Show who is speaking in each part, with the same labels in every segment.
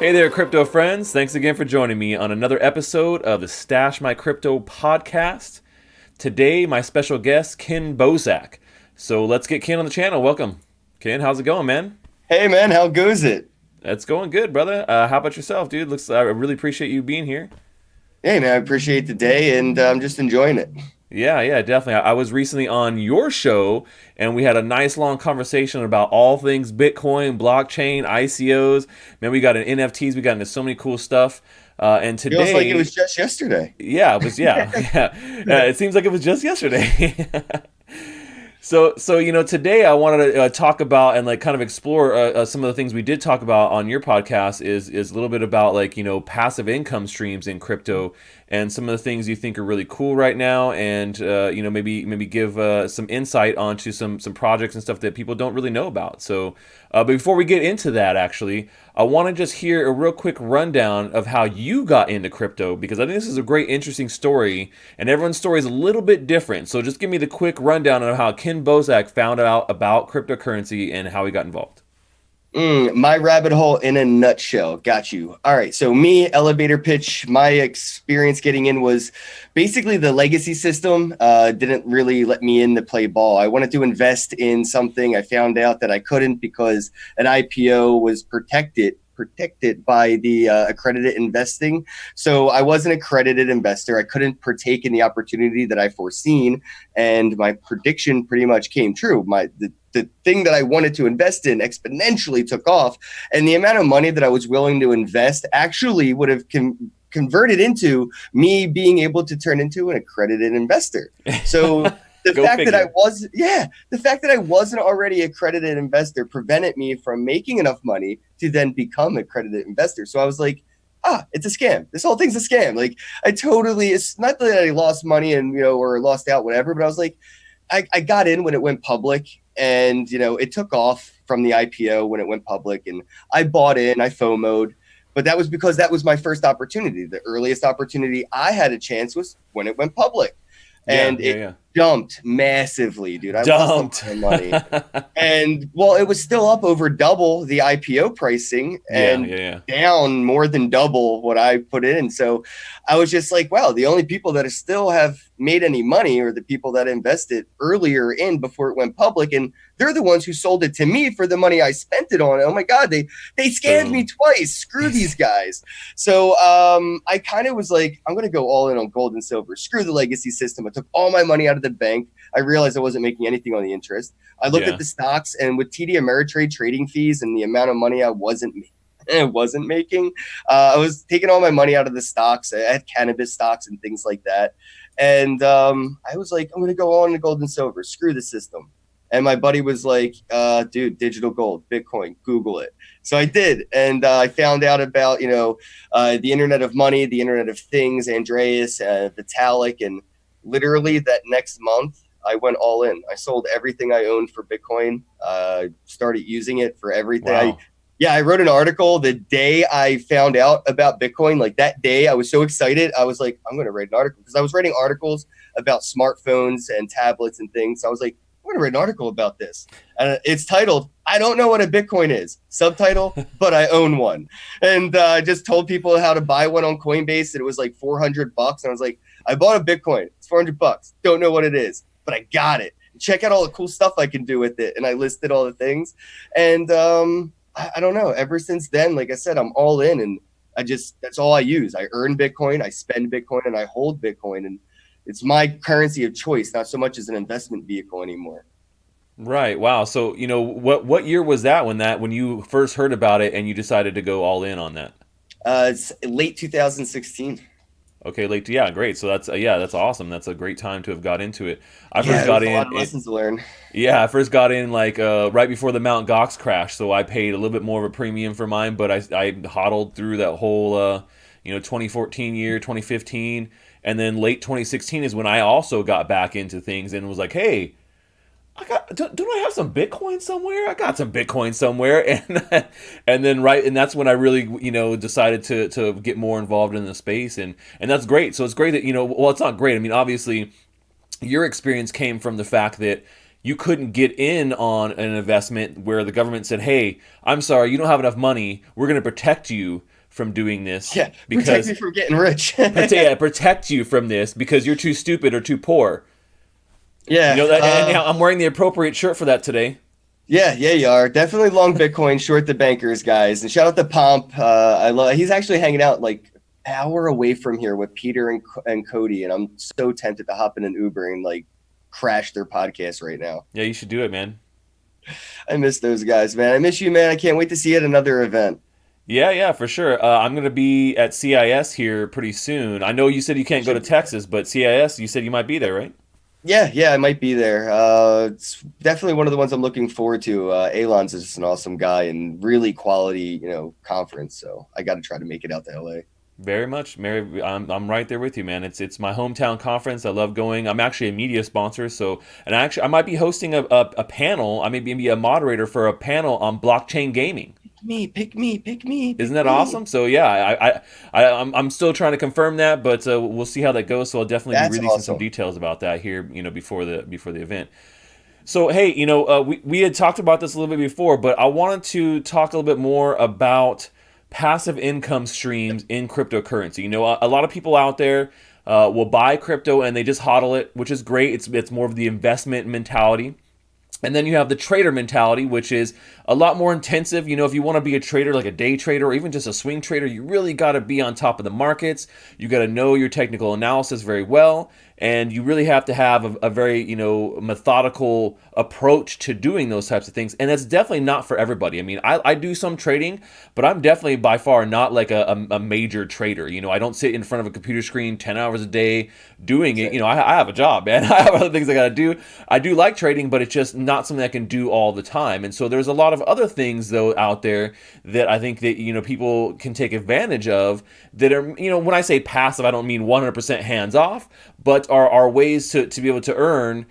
Speaker 1: Hey there, crypto friends. Thanks again for joining me on another episode of the Stache My Crypto podcast. Today, my special guest, Kenn Bosak. So let's get Kenn on the channel. Welcome. Kenn, how's it going, man?
Speaker 2: Hey man, how goes it?
Speaker 1: It's going good, brother. How about yourself, dude? I really appreciate you being here.
Speaker 2: Hey man, I appreciate the day and I'm just enjoying it.
Speaker 1: Yeah, definitely. I was recently on your show, and we had a nice long conversation about all things Bitcoin, blockchain, ICOs. Man, we got into NFTs. We got into so many cool stuff. And
Speaker 2: Feels like it
Speaker 1: today,
Speaker 2: was just yesterday.
Speaker 1: yeah, it was yeah. It seems like it was just yesterday. So today I wanted to talk about and like kind of explore some of the things we did talk about on your podcast is a little bit about like passive income streams in crypto and some of the things you think are really cool right now, and maybe give some insight onto some projects and stuff that people don't really know about. But before we get into that, actually, I want to just hear a real quick rundown of how you got into crypto, because I think this is a great, interesting story, and everyone's story is a little bit different. So just give me the quick rundown of how Kenn Bosak found out about cryptocurrency and how he got involved.
Speaker 2: My rabbit hole in a nutshell. Got you. All right. So me, elevator pitch, my experience getting in was basically the legacy system didn't really let me in to play ball. I wanted to invest in something. I found out that I couldn't because an IPO was protected by the accredited investing. So I wasn't an accredited investor. I couldn't partake in the opportunity that I foreseen, and my prediction pretty much came true. The thing that I wanted to invest in exponentially took off, and the amount of money that I was willing to invest actually would have converted into me being able to turn into an accredited investor. So the
Speaker 1: Go
Speaker 2: fact that
Speaker 1: figure.
Speaker 2: the fact that I wasn't already an accredited investor prevented me from making enough money to then become an accredited investor. So I was like, it's a scam. This whole thing's a scam. Like it's not that I lost money and, or lost out, whatever, but I was like, I got in when it went public, and, it took off from the IPO when it went public, and I bought in, I FOMO'd, but that was because that was my first opportunity. The earliest opportunity I had a chance was when it went public.
Speaker 1: Yeah,
Speaker 2: And
Speaker 1: yeah,
Speaker 2: it
Speaker 1: yeah.
Speaker 2: jumped massively, dude. I lost a lot
Speaker 1: Dumped.
Speaker 2: of money. And well, it was still up over double the IPO pricing
Speaker 1: Yeah,
Speaker 2: and
Speaker 1: yeah, yeah.
Speaker 2: down more than double what I put in. So I was just like, wow, the only people that still have made any money are the people that invested earlier in before it went public. And they're the ones who sold it to me for the money I spent it on. Oh my God, they scammed me
Speaker 1: Boom.
Speaker 2: twice. Screw these guys. So I kind of was like, I'm going to go all in on gold and silver. Screw the legacy system. I took all my money out of the bank. I realized I wasn't making anything on the interest. I looked at
Speaker 1: Yeah.
Speaker 2: the stocks, and with TD Ameritrade trading fees and the amount of money I wasn't making, I was taking all my money out of the stocks. I had cannabis stocks and things like that. And I was like, I'm going to go on to gold and silver. Screw the system. And my buddy was like, dude, digital gold, Bitcoin, Google it. So I did. And I found out about, the Internet of Money, the Internet of Things, Andreas, Vitalik. And literally that next month, I went all in. I sold everything I owned for Bitcoin, started using it for everything.
Speaker 1: Wow.
Speaker 2: I wrote an article the day I found out about Bitcoin. Like that day, I was so excited. I was like, I'm going to write an article, because I was writing articles about smartphones and tablets and things. So I was like, I'm going to write an article about this. And it's titled, I don't know what a Bitcoin is. Subtitle, but I own one. And I just told people how to buy one on Coinbase. And it was like $400. And I was like, I bought a Bitcoin. It's $400. Don't know what it is, but I got it. Check out all the cool stuff I can do with it. And I listed all the things. And I don't know. Ever since then, like I said, I'm all in, and that's all I use. I earn Bitcoin, I spend Bitcoin, and I hold Bitcoin. And it's my currency of choice, not so much as an investment vehicle anymore.
Speaker 1: Right. Wow. So, what year was that when you first heard about it and you decided to go all in on that?
Speaker 2: It's late 2016.
Speaker 1: Okay, yeah, great. So that's awesome. That's a great time to have got into it. I first
Speaker 2: Yeah, it
Speaker 1: got
Speaker 2: was a
Speaker 1: in,
Speaker 2: lot of lessons to learn.
Speaker 1: yeah, I first got in like right before the Mount Gox crash, so I paid a little bit more of a premium for mine, but I hodled through that whole 2014 year, 2015, and then late 2016 is when I also got back into things and was like, hey, don't I have some Bitcoin somewhere? I got some Bitcoin somewhere, and that's when I really decided to get more involved in the space, and that's great. So it's great that well, it's not great. I mean, obviously, your experience came from the fact that you couldn't get in on an investment where the government said, "Hey, I'm sorry, you don't have enough money. We're going to protect you from doing this
Speaker 2: Yeah, protect
Speaker 1: because
Speaker 2: me from getting rich.
Speaker 1: protect you from this because you're too stupid or too poor." You
Speaker 2: Yeah,
Speaker 1: know that, and I'm wearing the appropriate shirt for that today.
Speaker 2: yeah, you are definitely long Bitcoin, short the bankers, guys. And shout out to Pomp. I love. He's actually hanging out like an hour away from here with Peter and Cody, and I'm so tempted to hop in an Uber and like crash their podcast right now.
Speaker 1: Yeah, you should do it, man.
Speaker 2: I miss those guys, man. I miss you, man. I can't wait to see you at another event.
Speaker 1: Yeah, for sure. I'm going to be at CIS here pretty soon. I know you said you can't go to
Speaker 2: Should be.
Speaker 1: Texas, but CIS, you said you might be there, right?
Speaker 2: Yeah, I might be there. It's definitely one of the ones I'm looking forward to. Alon's is just an awesome guy and really quality, conference. So I got to try to make it out to LA.
Speaker 1: Very much, Mary. I'm right there with you, man. It's my hometown conference. I love going. I'm actually a media sponsor, so and I might be hosting a panel. I may be a moderator for a panel on blockchain gaming.
Speaker 2: Pick me,
Speaker 1: Isn't
Speaker 2: pick
Speaker 1: that
Speaker 2: me.
Speaker 1: awesome? So yeah, I'm still trying to confirm that, but we'll see how that goes. So I'll definitely be
Speaker 2: That's
Speaker 1: releasing some
Speaker 2: awesome.
Speaker 1: details about that here, before the event. So hey, we had talked about this a little bit before, but I wanted to talk a little bit more about passive income streams in cryptocurrency. A lot of people out there will buy crypto and they just hodl it, which is great. It's more of the investment mentality. And then you have the trader mentality, which is a lot more intensive. If you want to be a trader, like a day trader or even just a swing trader, you really got to be on top of the markets. You got to know your technical analysis very well. And you really have to have a very, methodical approach to doing those types of things. And that's definitely not for everybody. I mean, I do some trading, but I'm definitely by far not like a major trader. I don't sit in front of a computer screen 10 hours a day doing it. I have a job, man. I have other things I got to do. I do like trading, but it's just not something I can do all the time. And so there's a lot of other things, though, out there that I think that, people can take advantage of that are, when I say passive, I don't mean 100% hands off, but are ways to be able to earn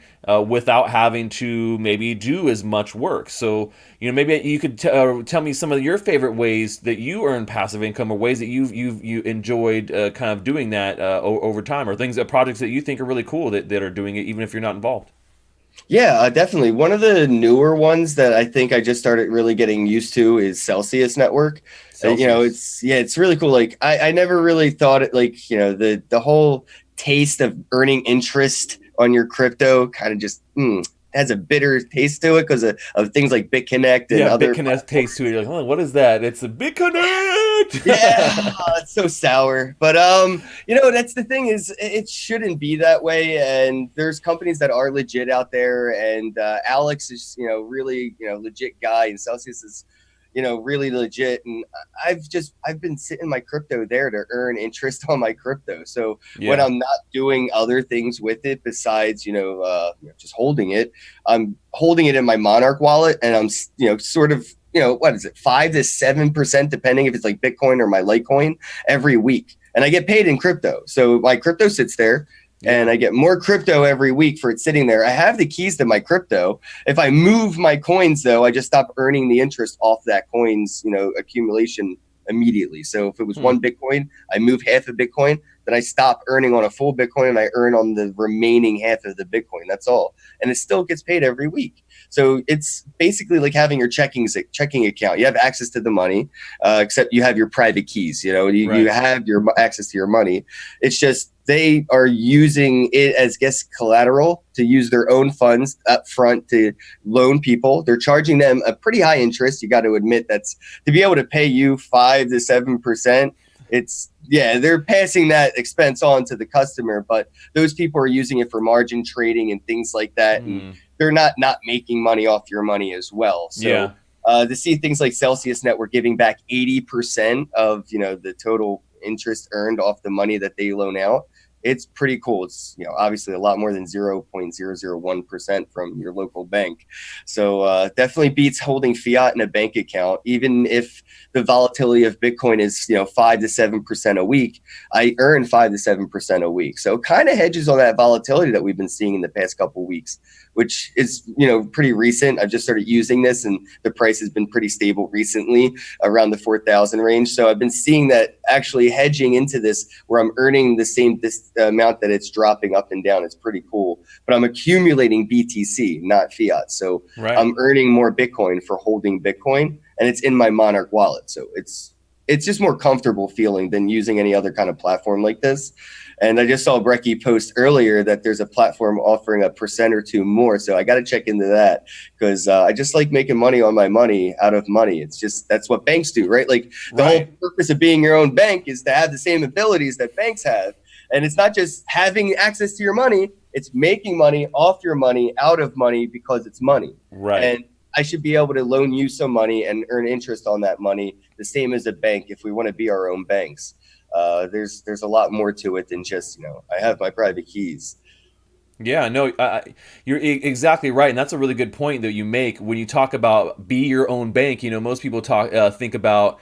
Speaker 1: without having to maybe do as much work. So, maybe you could tell me some of your favorite ways that you earn passive income, or ways that you enjoyed kind of doing that over time, or projects that you think are really cool that are doing it even if you're not involved.
Speaker 2: Yeah, definitely. One of the newer ones that I think I just started really getting used to is Celsius Network.
Speaker 1: Celsius.
Speaker 2: It's really cool. Like I never really thought it like, the whole taste of earning interest on your crypto kind of just has a bitter taste to it because of things like BitConnect and
Speaker 1: Yeah,
Speaker 2: other.
Speaker 1: BitConnect taste to it. You're like, oh, what is that? It's a
Speaker 2: Yeah,
Speaker 1: BitConnect.
Speaker 2: it's so sour. But that's the thing is it shouldn't be that way. And there's companies that are legit out there. And Alex is really legit guy, and Celsius is really legit. And I've been sitting my crypto there to earn interest on my crypto. So when
Speaker 1: Yeah.
Speaker 2: I'm not doing other things with it besides just holding it, I'm holding it in my Monarch wallet, and I'm sort of what is it, 5 to 7%, depending if it's like Bitcoin or my Litecoin every week. And I get paid in crypto. So my crypto sits there and
Speaker 1: Yeah.
Speaker 2: I get more crypto every week for it sitting there. I have the keys to my crypto. If I move my coins, though, I just stop earning the interest off that coin's, accumulation immediately. So if it was
Speaker 1: Hmm.
Speaker 2: one Bitcoin, I move half a Bitcoin, then I stop earning on a full Bitcoin and I earn on the remaining half of the Bitcoin. That's all. And it still gets paid every week. So it's basically like having your checking account. You have access to the money, except you have your private keys. You
Speaker 1: Right.
Speaker 2: have your access to your money. It's just they are using it as guest collateral to use their own funds up front to loan people. They're charging them a pretty high interest. You got to admit that's to be able to pay you 5 to 7%. They're passing that expense on to the customer, but those people are using it for margin trading and things like that. And
Speaker 1: Hmm.
Speaker 2: they're not making money off your money as well. So
Speaker 1: Yeah.
Speaker 2: to see things like Celsius Network giving back 80% of the total interest earned off the money that they loan out, it's pretty cool. It's obviously a lot more than 0.001% from your local bank. So definitely beats holding fiat in a bank account. Even if the volatility of Bitcoin is 5 to 7% a week, I earn 5 to 7% a week. So kind of hedges on that volatility that we've been seeing in the past couple of weeks, which is pretty recent. I've just started using this, and the price has been pretty stable recently, around the 4,000 range. So I've been seeing that actually hedging into this, where I'm earning the the amount that it's dropping up and down. It's pretty cool. But I'm accumulating BTC, not fiat. So
Speaker 1: Right.
Speaker 2: I'm earning more Bitcoin for holding Bitcoin, and it's in my Monarch wallet. So it's just more comfortable feeling than using any other kind of platform like this. And I just saw Brecky post earlier that there's a platform offering a percent or two more. So I got to check into that because I just like making money on my money out of money. It's just that's what banks do, right? Like the whole purpose of being your own bank is to have the same abilities that banks have. And it's not just having access to your money, it's making money off your money, out of money because it's money.
Speaker 1: Right.
Speaker 2: And I should be able to loan you some money and earn interest on that money, the same as a bank if we want to be our own banks. There's a lot more to it than just, I have my private keys.
Speaker 1: Yeah, no, you're exactly right, and that's a really good point that you make when you talk about be your own bank. Most people think about,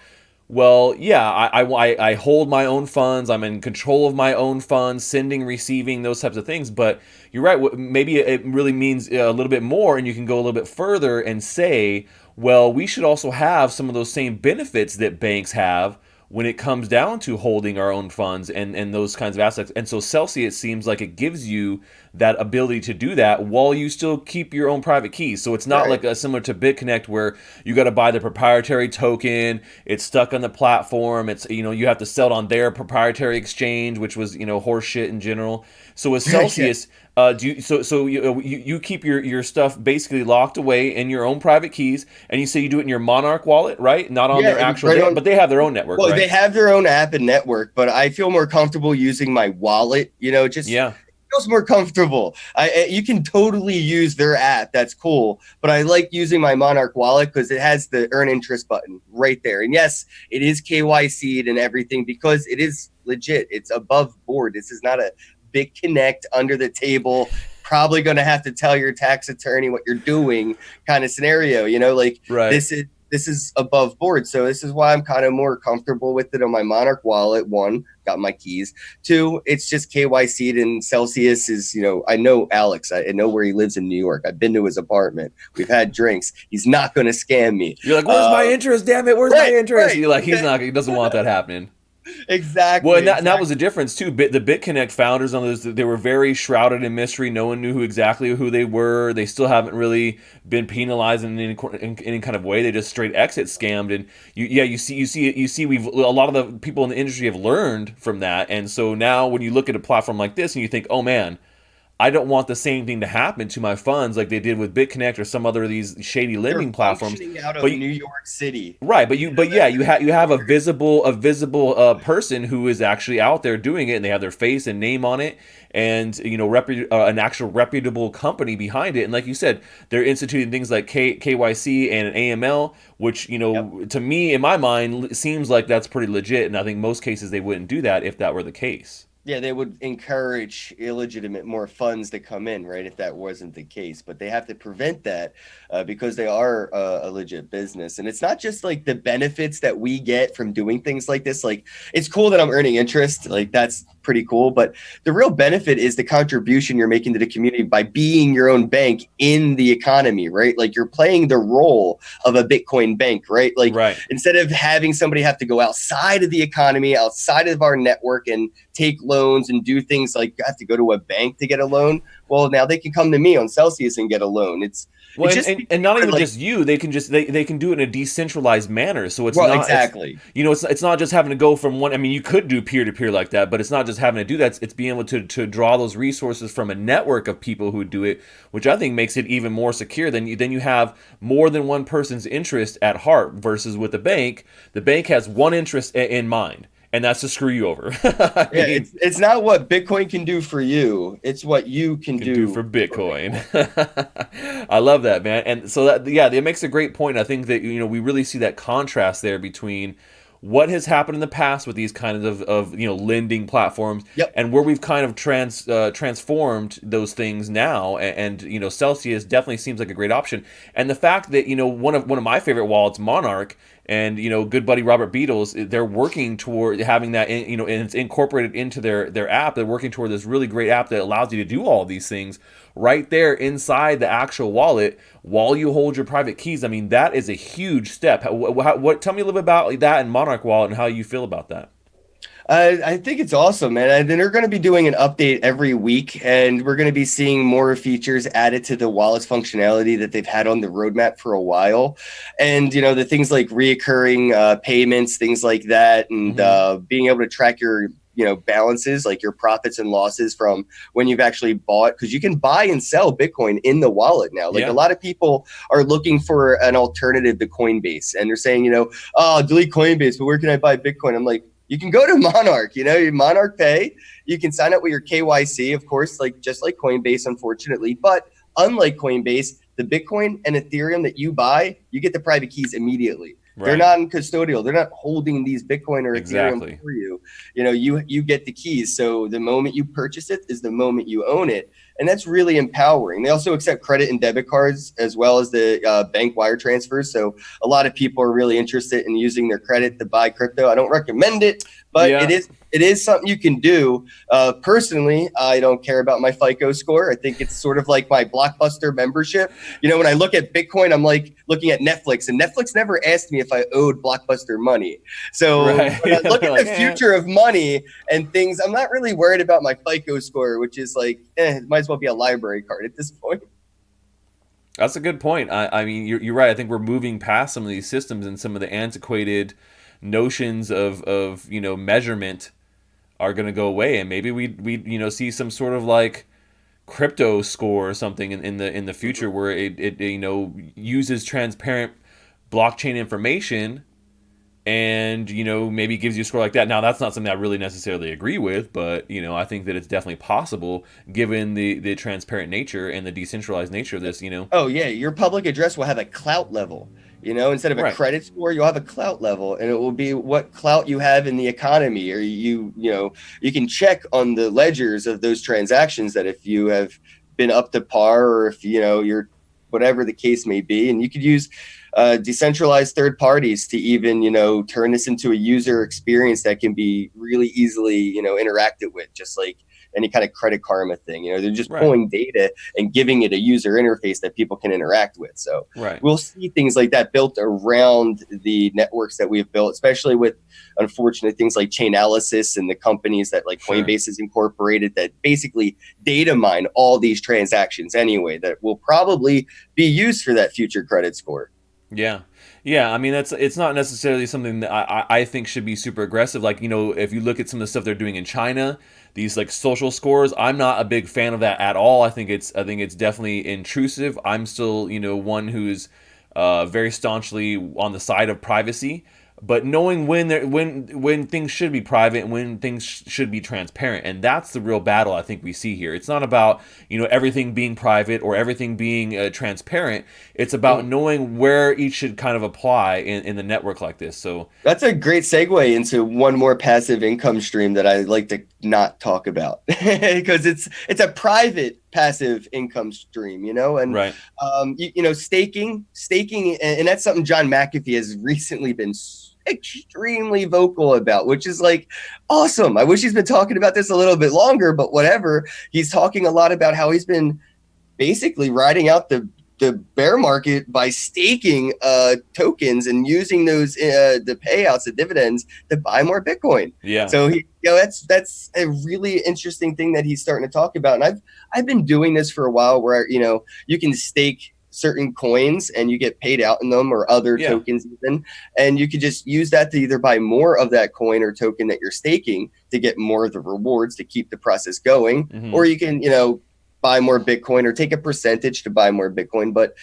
Speaker 1: well, yeah, I hold my own funds, I'm in control of my own funds, sending, receiving, those types of things. But you're right, maybe it really means a little bit more, and you can go a little bit further and say, well, we should also have some of those same benefits that banks have when it comes down to holding our own funds and those kinds of assets. And so Celsius seems like it gives you that ability to do that while you still keep your own private keys. So it's not like similar to BitConnect where you got to buy the proprietary token, it's stuck on the platform, it's you have to sell it on their proprietary exchange, which was horse shit in general. So with Celsius, you keep your stuff basically locked away in your own private keys, and you say you do it in your Monarch wallet, right? Not on their actual, but they have their own network,
Speaker 2: well,
Speaker 1: right?
Speaker 2: they have their own app and network, but I feel more comfortable using my wallet. It feels more comfortable. You can totally use their app. That's cool. But I like using my Monarch wallet because it has the earn interest button right there. And yes, it is KYC'd and everything because it is legit. It's above board. This is not a BitConnect under the table, probably going to have to tell your tax attorney what you're doing kind of scenario. This is above board. So this is why I'm kind of more comfortable with it on my Monarch wallet. One, got my keys. Two, it's just KYC'd, and Celsius is, I know Alex. I know where he lives in New York. I've been to his apartment. We've had drinks. He's not going to scam me.
Speaker 1: You're like, where's my interest? Damn it. Where's my interest? You're like, he doesn't want that happening.
Speaker 2: Exactly.
Speaker 1: Well, and that was the difference too. The BitConnect founders on those, they were very shrouded in mystery. No one knew exactly who they were. They still haven't really been penalized in any kind of way. They just straight exit scammed. And you see, a lot of the people in the industry have learned from that. And so now when you look at a platform like this and you think, oh man, I don't want the same thing to happen to my funds like they did with BitConnect or some other of these shady lending platforms.
Speaker 2: Out of New York City,
Speaker 1: right? But you have a visible person who is actually out there doing it, and they have their face and name on it, and an actual reputable company behind it. And like you said, they're instituting things like KYC and an AML, which to me in my mind seems like that's pretty legit. And I think most cases they wouldn't do that if that were the case.
Speaker 2: Yeah, they would encourage illegitimate more funds to come in, right, if that wasn't the case. But they have to prevent that because they are a legit business. And it's not just like the benefits that we get from doing things like this. Like, it's cool that I'm earning interest. Like, that's pretty cool. But the real benefit is the contribution you're making to the community by being your own bank in the economy, right? Like, you're playing the role of a Bitcoin bank, right? Like, instead of having somebody have to go outside of the economy, outside of our network and take loans and do things like you have to go to a bank to get a loan. Well, now they can come to me on Celsius and get a loan.
Speaker 1: And not even just you. They can they can do it in a decentralized manner. So it's not
Speaker 2: exactly.
Speaker 1: It's not just having to go from one. I mean, you could do peer to peer like that, but it's not just having to do that. It's being able to draw those resources from a network of people who do it, which I think makes it even more secure. Then you have more than one person's interest at heart versus with the bank. The bank has one interest in mind. And that's to screw you over.
Speaker 2: It's not what Bitcoin can do for you. It's what you can do
Speaker 1: for Bitcoin. I love that, man. And so that makes a great point. I think that we really see that contrast there between what has happened in the past with these kinds of lending platforms, and where we've kind of transformed those things now. And Celsius definitely seems like a great option. And the fact that one of my favorite wallets, Monarch, and good buddy Robert Beatles, they're working toward having that and it's incorporated into their app. They're working toward this really great app that allows you to do all of these things right there inside the actual wallet while you hold your private keys. I mean, that is a huge step. Tell me a little bit about that and Monarch Wallet and how you feel about that.
Speaker 2: I think it's awesome, man. And then they're going to be doing an update every week, and we're going to be seeing more features added to the wallet's functionality that they've had on the roadmap for a while. And, the things like reoccurring payments, things like that, and
Speaker 1: Hmm.
Speaker 2: being able to track your balances, like your profits and losses from when you've actually bought, because you can buy and sell Bitcoin in the wallet now. Like a
Speaker 1: Yeah.
Speaker 2: lot of people are looking for an alternative to Coinbase, and they're saying, oh, delete Coinbase, but where can I buy Bitcoin? I'm like, you can go to Monarch, Monarch Pay. You can sign up with your KYC, of course, like just like Coinbase, unfortunately. But unlike Coinbase, the Bitcoin and Ethereum that you buy, you get the private keys immediately. They're
Speaker 1: Right.
Speaker 2: not in custodial. They're not holding these Bitcoin or Ethereum
Speaker 1: Exactly.
Speaker 2: for you. You get the keys. So the moment you purchase it is the moment you own it. And that's really empowering. They also accept credit and debit cards as well as the bank wire transfers. So a lot of people are really interested in using their credit to buy crypto. I don't recommend it, but
Speaker 1: Yeah.
Speaker 2: it is something you can do. Personally, I don't care about my FICO score. I think it's sort of like my Blockbuster membership. When I look at Bitcoin, I'm like looking at Netflix, and Netflix never asked me if I owed Blockbuster money. So
Speaker 1: Right.
Speaker 2: when I look at
Speaker 1: Like,
Speaker 2: the future of money and things, I'm not really worried about my FICO score, which is like, it might as well be a library card at this point.
Speaker 1: that's a good point. I mean, you're right. I think we're moving past some of these systems and some of the antiquated notions of measurement are going to go away, and maybe we see some sort of like crypto score or something in the future where it uses transparent blockchain information and maybe gives you a score like that. Now that's not something I really necessarily agree with, but I think that it's definitely possible given the transparent nature and the decentralized nature of this.
Speaker 2: Oh yeah, your public address will have a clout level. Instead of a
Speaker 1: Right.
Speaker 2: credit score, you'll have a clout level, and it will be what clout you have in the economy, or you can check on the ledgers of those transactions that if you have been up to par, or if you're whatever the case may be, and you could use decentralized third parties to even turn this into a user experience that can be really easily interacted with, just like any kind of credit karma thing. They're just
Speaker 1: Right.
Speaker 2: pulling data and giving it a user interface that people can interact with. So
Speaker 1: Right.
Speaker 2: we'll see things like that built around the networks that we've built, especially with unfortunately things like Chainalysis and the companies that like
Speaker 1: Sure.
Speaker 2: Coinbase has incorporated that basically data mine all these transactions anyway, that will probably be used for that future credit score.
Speaker 1: Yeah. Yeah, I mean it's not necessarily something that I think should be super aggressive. Like, if you look at some of the stuff they're doing in China, these like social scores, I'm not a big fan of that at all. I think it's definitely intrusive. I'm still, one who's very staunchly on the side of privacy, but knowing when things should be private and when things should be transparent, and that's the real battle I think we see here. It's not about everything being private or everything being transparent. It's about knowing where each should kind of apply in the network like this. So
Speaker 2: That's a great segue into one more passive income stream that I like to not talk about because it's a private passive income stream, and
Speaker 1: right.
Speaker 2: staking, and that's something John McAfee has recently been extremely vocal about, which is like awesome. I wish he's been talking about this a little bit longer, but whatever. He's talking a lot about how he's been basically riding out the bear market by staking tokens and using those the payouts, the dividends to buy more Bitcoin.
Speaker 1: Yeah.
Speaker 2: So that's a really interesting thing that he's starting to talk about. And I've been doing this for a while, where you can stake certain coins and you get paid out in them, or other
Speaker 1: Yeah.
Speaker 2: tokens even, and you could just use that to either buy more of that coin or token that you're staking to get more of the rewards to keep the process going,
Speaker 1: Hmm.
Speaker 2: or you can buy more Bitcoin or take a percentage to buy more Bitcoin. But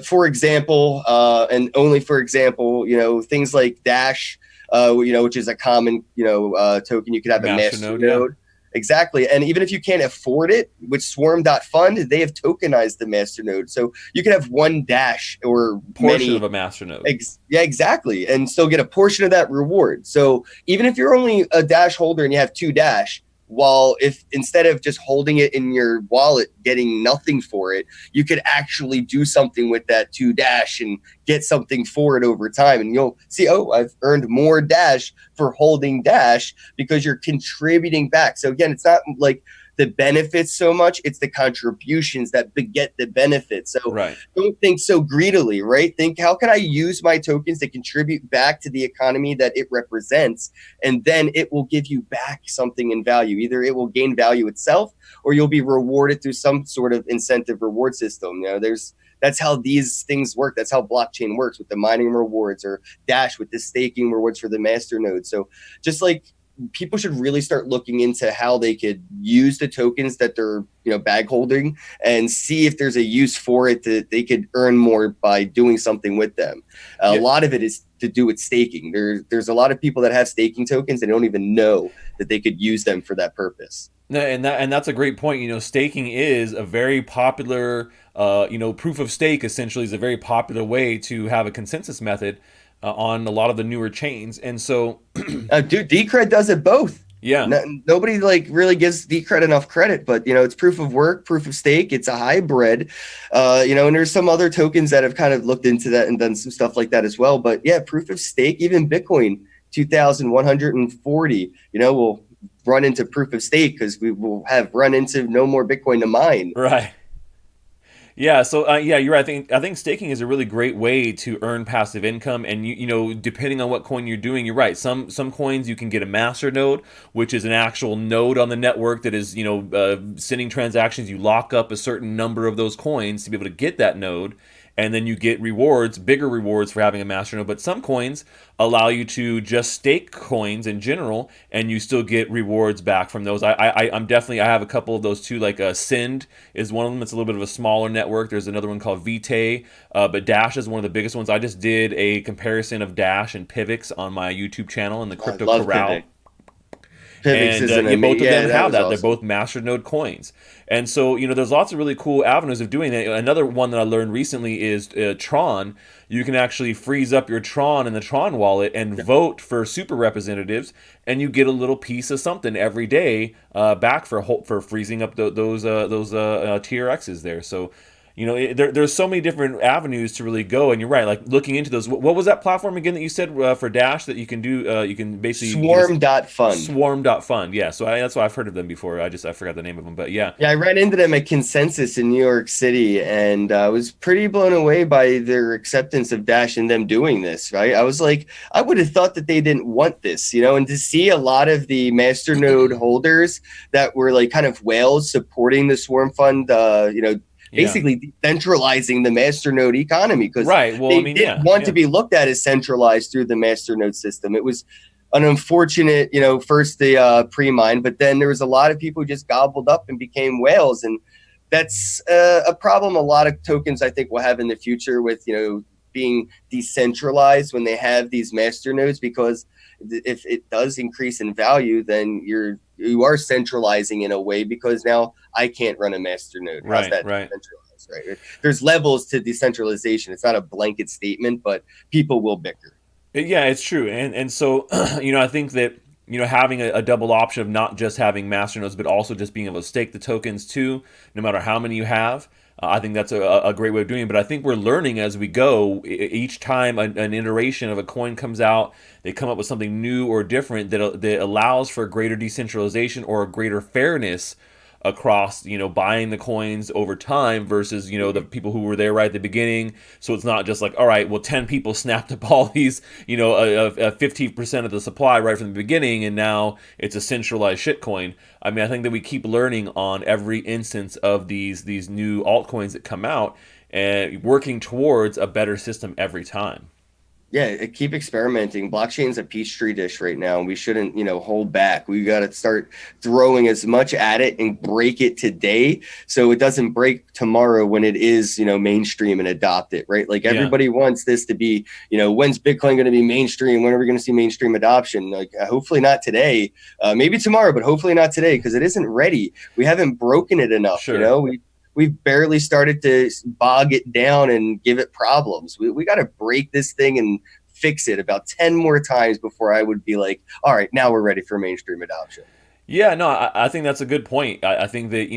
Speaker 2: for example, and only for example, things like Dash, which is a common, token, you could have a
Speaker 1: Masternode. Yeah.
Speaker 2: masternode. Exactly. And even if you can't afford it, with Swarm.fund, they have tokenized the masternode. So you could have one Dash or
Speaker 1: Portion of
Speaker 2: many.
Speaker 1: a masternode.
Speaker 2: Yeah, exactly. And still get a portion of that reward. So even if you're only a Dash holder and you have two Dash, while if instead of just holding it in your wallet, getting nothing for it, you could actually do something with that two Dash and get something for it over time. And you'll see, oh, I've earned more Dash for holding Dash, because you're contributing back. So again, it's not like the benefits so much. It's the contributions that beget the benefits. So
Speaker 1: Right.
Speaker 2: don't think so greedily, right? Think, how can I use my tokens to contribute back to the economy that it represents? And then it will give you back something in value. Either it will gain value itself, or you'll be rewarded through some sort of incentive reward system. That's how these things work. That's how blockchain works, with the mining rewards, or Dash with the staking rewards for the master node. So just like, people should really start looking into how they could use the tokens that they're bag holding, and see if there's a use for it, that they could earn more by doing something with them. A lot of it is to do with staking. There's a lot of people that have staking tokens and don't even know that they could use them for that purpose.
Speaker 1: No, and that's a great point. Staking is a very popular, proof of stake essentially is a very popular way to have a consensus method on a lot of the newer chains. And so,
Speaker 2: dude, Decred does it both.
Speaker 1: Yeah.
Speaker 2: Nobody really gives Decred enough credit, but it's proof of work, proof of stake. It's a hybrid, and there's some other tokens that have kind of looked into that and done some stuff like that as well. But yeah, proof of stake, even Bitcoin 2,140, will run into proof of stake, because we will have run into no more Bitcoin to mine.
Speaker 1: Right. Yeah, so you're right. I think staking is a really great way to earn passive income, and depending on what coin you're doing, you're right. Some coins you can get a master node, which is an actual node on the network that is sending transactions. You lock up a certain number of those coins to be able to get that node, and then you get rewards, bigger rewards for having a master node. But some coins allow you to just stake coins in general, and you still get rewards back from those. I have a couple of those too. Like Send is one of them. It's a little bit of a smaller network. There's another one called Vitae, but Dash is one of the biggest ones. I just did a comparison of Dash and Pivx on my YouTube channel in the Crypto Corral.
Speaker 2: Pivx.
Speaker 1: And both of them have that.
Speaker 2: Awesome.
Speaker 1: They're both master node coins. And so, there's lots of really cool avenues of doing that. Another one that I learned recently is Tron. You can actually freeze up your Tron in the Tron wallet and vote for super representatives, and you get a little piece of something every day back for freezing up those TRXs there. So, there's so many different avenues to really go, and you're right. Like looking into those. What was that platform again that you said for Dash that you can do? You can basically
Speaker 2: Swarm.fund.
Speaker 1: Swarm.fund. Yeah. So that's why I've heard of them before. I forgot the name of them, but yeah.
Speaker 2: Yeah, I ran into them at Consensus in New York City, and I was pretty blown away by their acceptance of Dash and them doing this. Right. I was like, I would have thought that they didn't want this, and to see a lot of the masternode holders that were like kind of whales supporting the Swarm Fund, basically decentralizing the masternode economy, because they didn't want to be looked at as centralized through the masternode system. It was an unfortunate, first the pre-mine, but then there was a lot of people who just gobbled up and became whales. And that's a problem a lot of tokens I think will have in the future with, being decentralized when they have these masternodes, because if it does increase in value, then you are centralizing in a way, because now I can't run a masternode. How's that decentralized, right? There's levels to decentralization. It's not a blanket statement, but people will bicker.
Speaker 1: Yeah, it's true. And so, I think that, having a double option of not just having masternodes, but also just being able to stake the tokens too, no matter how many you have, I think that's a great way of doing it. But I think we're learning as we go. Each time an iteration of a coin comes out, they come up with something new or different that allows for greater decentralization or greater fairness across, buying the coins over time versus, the people who were there right at the beginning. So it's not just like, all right, well, 10 people snapped up all these, 15% of the supply right from the beginning, and now it's a centralized shitcoin. I mean, I think that we keep learning on every instance of these new altcoins that come out and working towards a better system every time.
Speaker 2: Yeah, keep experimenting. Blockchain's a petri dish right now, and we shouldn't, hold back. We got to start throwing as much at it and break it today, so it doesn't break tomorrow when it is, mainstream and adopt it, right? Like everybody wants this to be, when's Bitcoin going to be mainstream? When are we going to see mainstream adoption? Like hopefully not today, maybe tomorrow, but hopefully not today, because it isn't ready. We haven't broken it enough.
Speaker 1: Sure.
Speaker 2: We've barely started to bog it down and give it problems. We got to break this thing and fix it about 10 more times before I would be like, all right, now we're ready for mainstream adoption.
Speaker 1: Yeah, no, I think that's a good point. I think that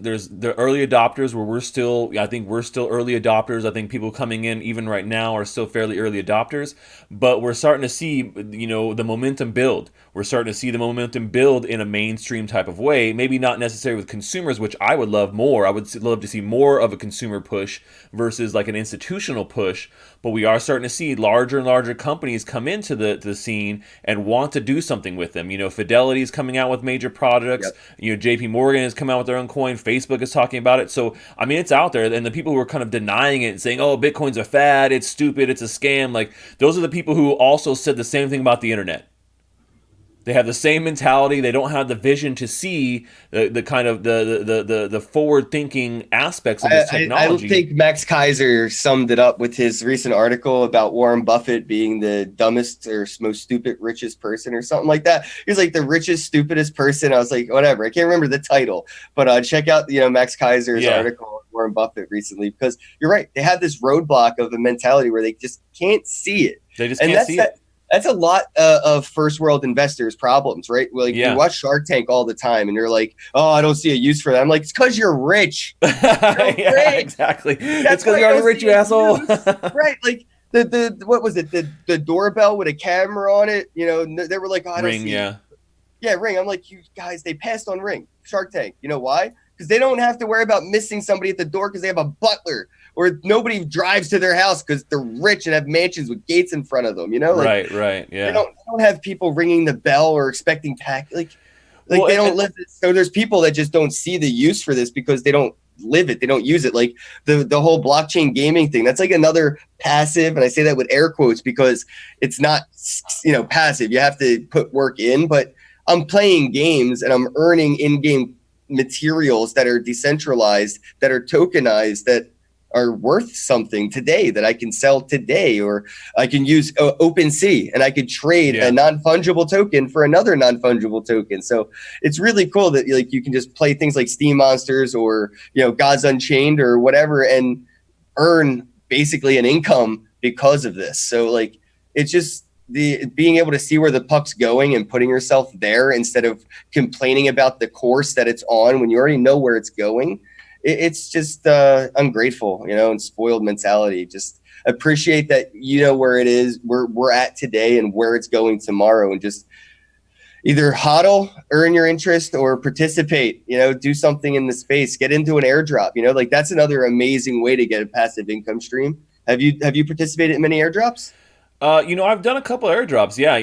Speaker 1: there's the early adopters where I think we're still early adopters. I think people coming in even right now are still fairly early adopters, but we're starting to see the momentum build. We're starting to see the momentum build in a mainstream type of way. Maybe not necessarily with consumers, which I would love more. I would love to see more of a consumer push versus like an institutional push. But we are starting to see larger and larger companies come into the scene and want to do something with them. Fidelity is coming out with major products.
Speaker 2: Yep.
Speaker 1: JP Morgan has come out with their own coin. Facebook is talking about it. So, I mean, it's out there. And the people who are kind of denying it and saying, oh, Bitcoin's a fad, it's stupid, it's a scam, like those are the people who also said the same thing about the internet. They have the same mentality. They don't have the vision to see the kind of the forward thinking aspects of this
Speaker 2: I don't
Speaker 1: technology.
Speaker 2: think Max Kaiser summed it up with his recent article about Warren Buffett being the dumbest or most stupid, richest person or something like that. He was like the richest, stupidest person. I was like, whatever. I can't remember the title, but check out Max Kaiser's
Speaker 1: Yeah,
Speaker 2: article on Warren Buffett recently, because you're right. They have this roadblock of a mentality where they just can't see it,
Speaker 1: they just
Speaker 2: and
Speaker 1: can't see it.
Speaker 2: that's a lot of first world investors' problems, right? Like you
Speaker 1: Yeah.
Speaker 2: watch Shark Tank all the time, and you're like, "Oh, I don't see a use for that." I'm like, "It's because you're rich. You're
Speaker 1: Yeah,
Speaker 2: rich.
Speaker 1: exactly. It's
Speaker 2: That's
Speaker 1: because
Speaker 2: why
Speaker 1: you're
Speaker 2: you
Speaker 1: already
Speaker 2: don't
Speaker 1: rich,
Speaker 2: see
Speaker 1: you
Speaker 2: a
Speaker 1: asshole.
Speaker 2: use, right?" Like the what was it? The doorbell with a camera on it. They were like, "Oh, I don't
Speaker 1: Ring,
Speaker 2: see."
Speaker 1: yeah.
Speaker 2: Yeah, Ring. I'm like, you guys, they passed on Ring. Shark Tank. You know why? Because they don't have to worry about missing somebody at the door because they have a butler, or nobody drives to their house because they're rich and have mansions with gates in front of them. Like
Speaker 1: Right, right,
Speaker 2: they
Speaker 1: yeah.
Speaker 2: don't have people ringing the bell or expecting pack like
Speaker 1: Well,
Speaker 2: they don't live it. So there's people that just don't see the use for this because they don't live it. They don't use it. Like the whole blockchain gaming thing. That's like another passive, and I say that with air quotes because it's not passive. You have to put work in, but I'm playing games and I'm earning in-game materials that are decentralized, that are tokenized, that are worth something today that I can sell today, or I can use OpenSea and I could trade a
Speaker 1: yeah.
Speaker 2: non-fungible token for another non-fungible token. So it's really cool that like you can just play things like Steam Monsters or Gods Unchained or whatever and earn basically an income because of this. So like it's just the being able to see where the puck's going and putting yourself there instead of complaining about the course that it's on when you already know where it's going. It's just ungrateful, and spoiled mentality. Just appreciate that where it is, where we're at today, and where it's going tomorrow, and just either hodl, earn your interest, or participate. Do something in the space. Get into an airdrop. Like that's another amazing way to get a passive income stream. Have you participated in many airdrops?
Speaker 1: I've done a couple airdrops. Yeah,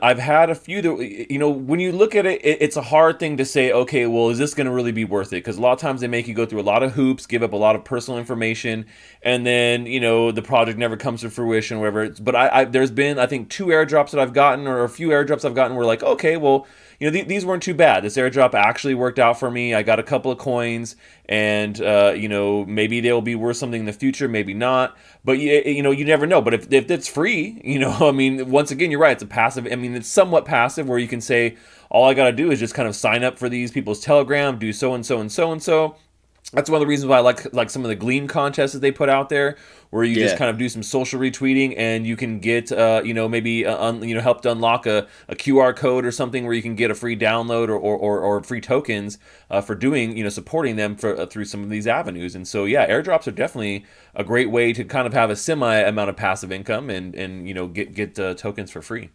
Speaker 1: I've had a few that, when you look at it, it's a hard thing to say, okay, well, is this going to really be worth it? Because a lot of times they make you go through a lot of hoops, give up a lot of personal information, and then, the project never comes to fruition, or whatever. But there's been, I think, two airdrops that I've gotten, or a few airdrops I've gotten where like, okay, well, these weren't too bad. This airdrop actually worked out for me. I got a couple of coins, and maybe they'll be worth something in the future, maybe not. But you never know. But if it's free, I mean, once again, you're right. It's a passive. I mean, it's somewhat passive, where you can say all I got to do is just kind of sign up for these people's Telegram, do so and so and so and so. That's one of the reasons why I like some of the Gleam contests that they put out there, where you just
Speaker 2: Yeah.
Speaker 1: kind of do some social retweeting and you can get maybe help to unlock a QR code or something where you can get a free download or free tokens for doing supporting them for through some of these avenues. And so yeah, airdrops are definitely a great way to kind of have a semi amount of passive income and get tokens for free.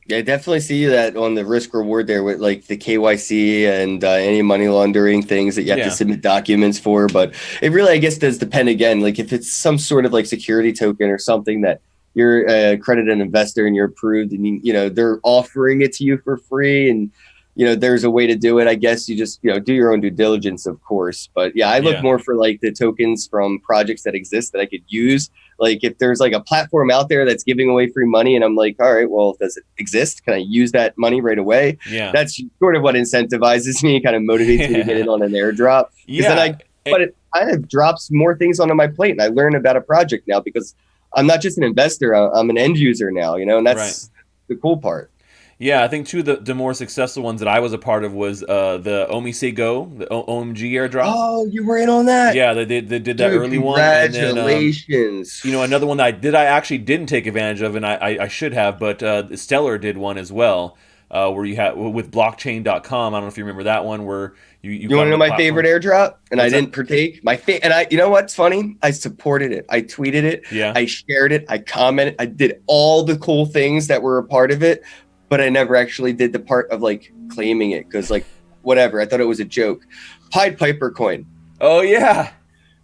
Speaker 2: Yeah, I definitely see that on the risk reward there with like the KYC and any money laundering things that you have to
Speaker 1: Yeah,
Speaker 2: submit documents for. But it really, I guess, does depend again. Like if it's some sort of like security token or something that you're a accredited investor and you're approved and they're offering it to you for free and there's a way to do it. I guess you just do your own due diligence, of course. But yeah, I look
Speaker 1: yeah.
Speaker 2: more for like the tokens from projects that exist that I could use. Like if there's like a platform out there that's giving away free money and I'm like, all right, well, does it exist? Can I use that money right away?
Speaker 1: Yeah.
Speaker 2: That's sort of what incentivizes me, kind of motivates me to get in on an airdrop. Because then
Speaker 1: Yeah.
Speaker 2: but it kind of drops more things onto my plate and I learn about a project now because I'm not just an investor, I'm an end user now, and
Speaker 1: Right.
Speaker 2: that's the cool part.
Speaker 1: Yeah, I think two of the more successful ones that I was a part of was the Omise Go, the OMG airdrop.
Speaker 2: Oh, you were in on that?
Speaker 1: Yeah, they did that
Speaker 2: Dude,
Speaker 1: early one, and then
Speaker 2: congratulations.
Speaker 1: another one that I actually didn't take advantage of, and I should have, but Stellar did one as well. where you had with blockchain.com. I don't know if you remember that one where you
Speaker 2: You
Speaker 1: got
Speaker 2: want to
Speaker 1: on
Speaker 2: know
Speaker 1: the
Speaker 2: my favorite
Speaker 1: platform.
Speaker 2: airdrop? And I
Speaker 1: What's that?
Speaker 2: didn't partake. And I, you know what's funny? I supported it. I tweeted it.
Speaker 1: Yeah.
Speaker 2: I shared it. I commented. I did all the cool things that were a part of it, but I never actually did the part of like claiming it because like whatever. I thought it was a joke. Pied Piper coin.
Speaker 1: Oh yeah.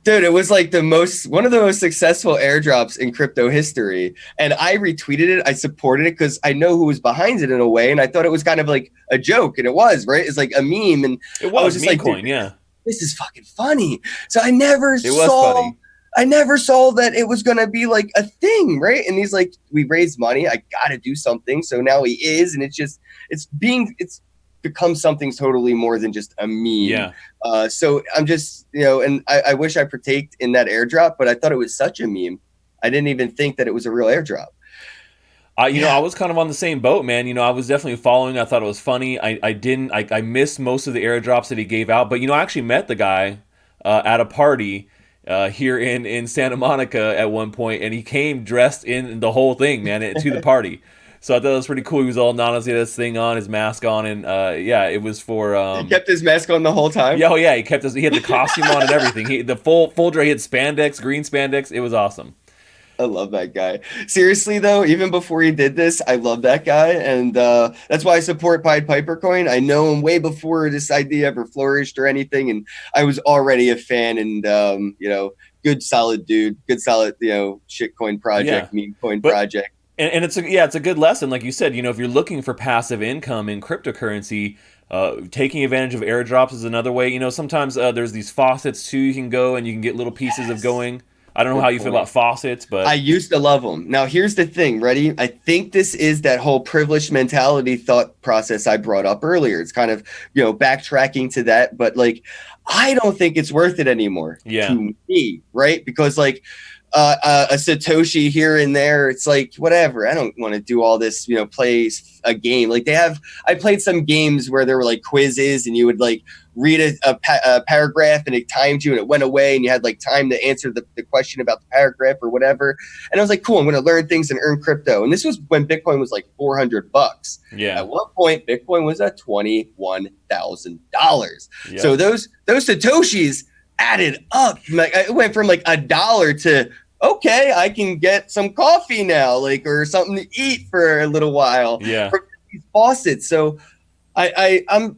Speaker 2: Dude, it was like one of the most successful airdrops in crypto history. And I retweeted it. I supported it because I know who was behind it in a way. And I thought it was kind of like a joke. And it was, right? It's like a meme. And
Speaker 1: It
Speaker 2: I was
Speaker 1: was
Speaker 2: just
Speaker 1: meme
Speaker 2: like, dude,
Speaker 1: coin. Yeah.
Speaker 2: this is fucking funny. So
Speaker 1: It was funny.
Speaker 2: I never saw that it was gonna be like a thing, right? And he's like, we raised money. I gotta do something. So now he is, and it's become something totally more than just a meme.
Speaker 1: Yeah.
Speaker 2: So I'm just, and I wish I partaked in that airdrop, but I thought it was such a meme. I didn't even think that it was a real airdrop.
Speaker 1: I was kind of on the same boat, man. I was definitely following. I thought it was funny. I missed most of the airdrops that he gave out, but I actually met the guy at a party here in Santa Monica at one point, and he came dressed in the whole thing, man, to the party. So I thought it was pretty cool. He was all anonymous, he had this thing on, his mask on, and yeah, it was for.
Speaker 2: He kept his mask on the whole time.
Speaker 1: Yeah, oh yeah, he had the costume on and everything. The full dress. He had spandex, green spandex. It was awesome.
Speaker 2: I love that guy. Seriously, though, even before he did this, I love that guy. And that's why I support Pied Piper Coin. I know him way before this idea ever flourished or anything. And I was already a fan and, good, solid dude, good, solid, shitcoin project, meme coin project.
Speaker 1: And it's a good lesson. Like you said, if you're looking for passive income in cryptocurrency, taking advantage of airdrops is another way. Sometimes there's these faucets too. You can go and you can get little pieces of going. I don't know how you feel about faucets, but
Speaker 2: I used to love them. Now, here's the thing. Ready? I think this is that whole privileged mentality thought process I brought up earlier. It's kind of, backtracking to that. But like, I don't think it's worth it anymore to me, right? Because like, a Satoshi here and there, it's like whatever. I don't want to do all this, play a game. Like I played some games where there were like quizzes and you would like read a paragraph and it timed you and it went away and you had like time to answer the question about the paragraph or whatever. And I was like, cool, I'm going to learn things and earn crypto. And this was when Bitcoin was like $400.
Speaker 1: Yeah.
Speaker 2: At one point, Bitcoin was at $21,000.
Speaker 1: Yeah.
Speaker 2: So those Satoshis added up. Like it went from like $1 to okay, I can get some coffee now, like or something to eat for a little while.
Speaker 1: Yeah.
Speaker 2: From these faucets. So I'm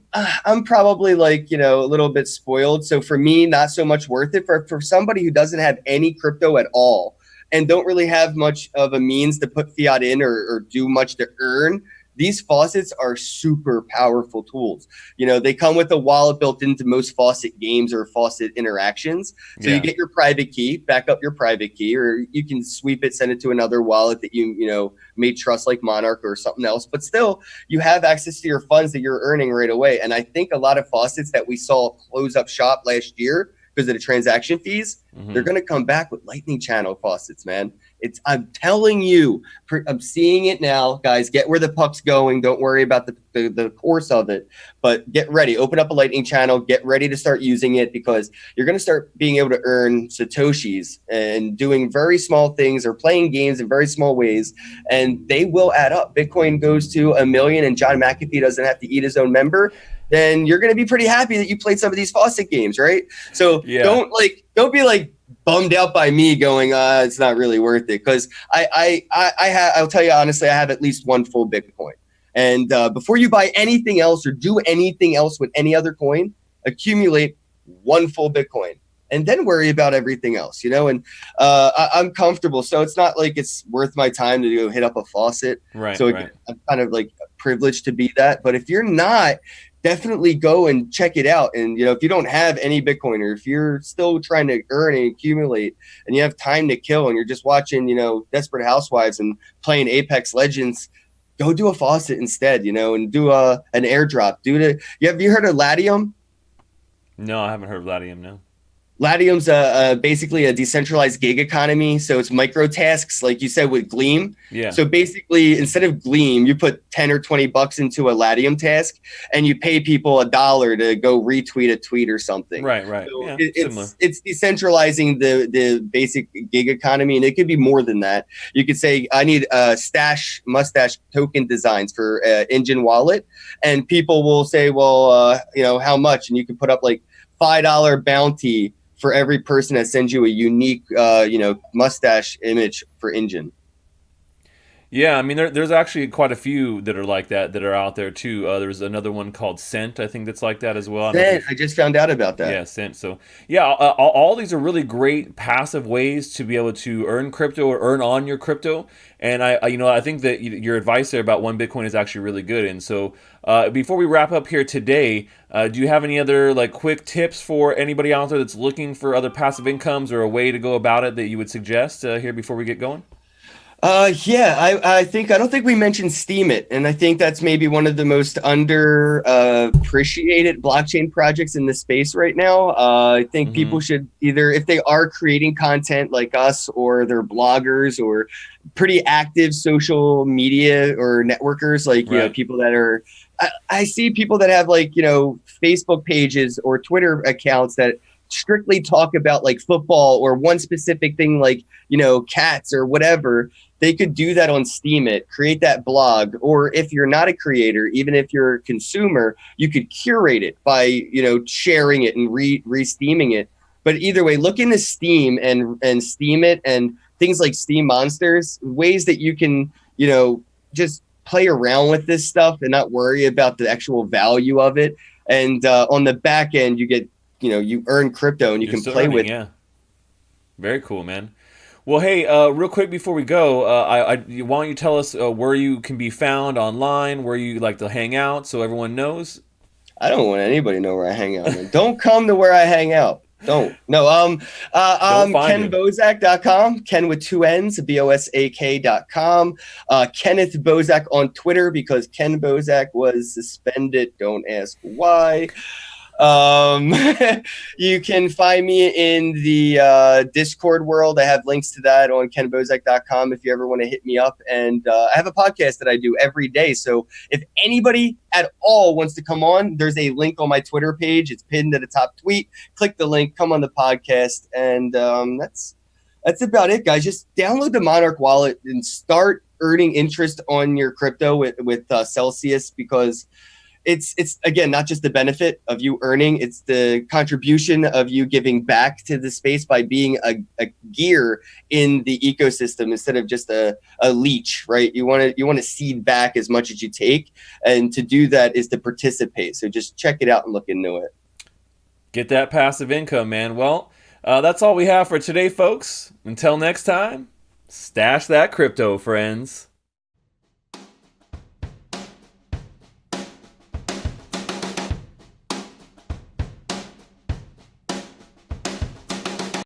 Speaker 2: probably like a little bit spoiled. So for me, not so much worth it. For somebody who doesn't have any crypto at all and don't really have much of a means to put fiat in or do much to earn. These faucets are super powerful tools. They come with a wallet built into most faucet games or faucet interactions. So you get your private key, back up your private key, or you can sweep it, send it to another wallet that you may trust like Monarch or something else. But still, you have access to your funds that you're earning right away. And I think a lot of faucets that we saw close up shop last year because of the transaction fees, they're going to come back with Lightning Channel faucets, man. I'm telling you, I'm seeing it now, guys. Get where the puck's going. Don't worry about the course of it, but get ready. Open up a Lightning Channel. Get ready to start using it because you're going to start being able to earn Satoshis and doing very small things or playing games in very small ways, and they will add up. Bitcoin goes to 1 million and John McAfee doesn't have to eat his own member. Then you're going to be pretty happy that you played some of these faucet games, right? So don't be like bummed out by me going, it's not really worth it. Because I'll tell you honestly, I have at least one full Bitcoin. And before you buy anything else or do anything else with any other coin, accumulate one full Bitcoin and then worry about everything else, And I'm comfortable. So it's not like it's worth my time to go hit up a faucet.
Speaker 1: Right.
Speaker 2: So I'm kind of like privileged to be that. But if you're not, definitely go and check it out. And, if you don't have any Bitcoin or if you're still trying to earn and accumulate and you have time to kill and you're just watching, Desperate Housewives and playing Apex Legends, go do a faucet instead, and do an airdrop. Have you heard of Latium?
Speaker 1: No, I haven't heard of Latium, no.
Speaker 2: Latium's basically a decentralized gig economy. So it's micro tasks, like you said with Gleam.
Speaker 1: Yeah.
Speaker 2: So basically, instead of Gleam, you put 10 or 20 bucks into a Latium task, and you pay people $1 to go retweet a tweet or something.
Speaker 1: Right. Right.
Speaker 2: So
Speaker 1: Yeah. Similar.
Speaker 2: it's decentralizing the basic gig economy, and it could be more than that. You could say, I need mustache token designs for Engine Wallet, and people will say, well, how much? And you can put up like $5 bounty for every person that sends you a unique, mustache image for Engine.
Speaker 1: Yeah, I mean, there's actually quite a few that are like that are out there too. There's another one called Scent, I think that's like that as well. I don't know if
Speaker 2: I just found out about that.
Speaker 1: Yeah, Scent. So yeah, all these are really great passive ways to be able to earn crypto or earn on your crypto. And I think that your advice there about one Bitcoin is actually really good. And so before we wrap up here today, do you have any other like quick tips for anybody out there that's looking for other passive incomes or a way to go about it that you would suggest here before we get going?
Speaker 2: I don't think we mentioned Steam It, and I think that's maybe one of the most under appreciated blockchain projects in the space right now. I think people should either, if they are creating content like us, or they're bloggers or pretty active social media or networkers, like people that are. I see people that have like Facebook pages or Twitter accounts that strictly talk about like football or one specific thing, like cats or whatever. They could do that on Steam It, create that blog, or if you're not a creator, even if you're a consumer, you could curate it by sharing it and re-steaming it. But either way, look into Steam and Steam It and things like Steam Monsters, ways that you can just play around with this stuff and not worry about the actual value of it. And on the back end, you get you earn crypto and you can play with.
Speaker 1: Yeah, very cool, man. Well, hey, real quick before we go, why don't you tell us where you can be found online, where you like to hang out, so everyone knows?
Speaker 2: I don't want anybody to know where I hang out. Man. Don't come to where I hang out. Don't. No. KennBosak.com. Kenn with 2 N's. BOSAK.com. Kenneth Bosak on Twitter because Kenn Bosak was suspended. Don't ask why. You can find me in the Discord world. I have links to that on KennBosak.com if you ever want to hit me up. And I have a podcast that I do every day. So if anybody at all wants to come on, there's a link on my Twitter page. It's pinned at the top tweet. Click the link, come on the podcast. And that's about it, guys. Just download the Monarch wallet and start earning interest on your crypto with Celsius, because it's again not just the benefit of you earning, it's the contribution of you giving back to the space by being a gear in the ecosystem instead of just a leech, right? You want to seed back as much as you take, and to do that is to participate. So just check it out and look into it.
Speaker 1: Get that passive income, man. Well, that's all we have for today, folks. Until next time, stash that crypto, friends.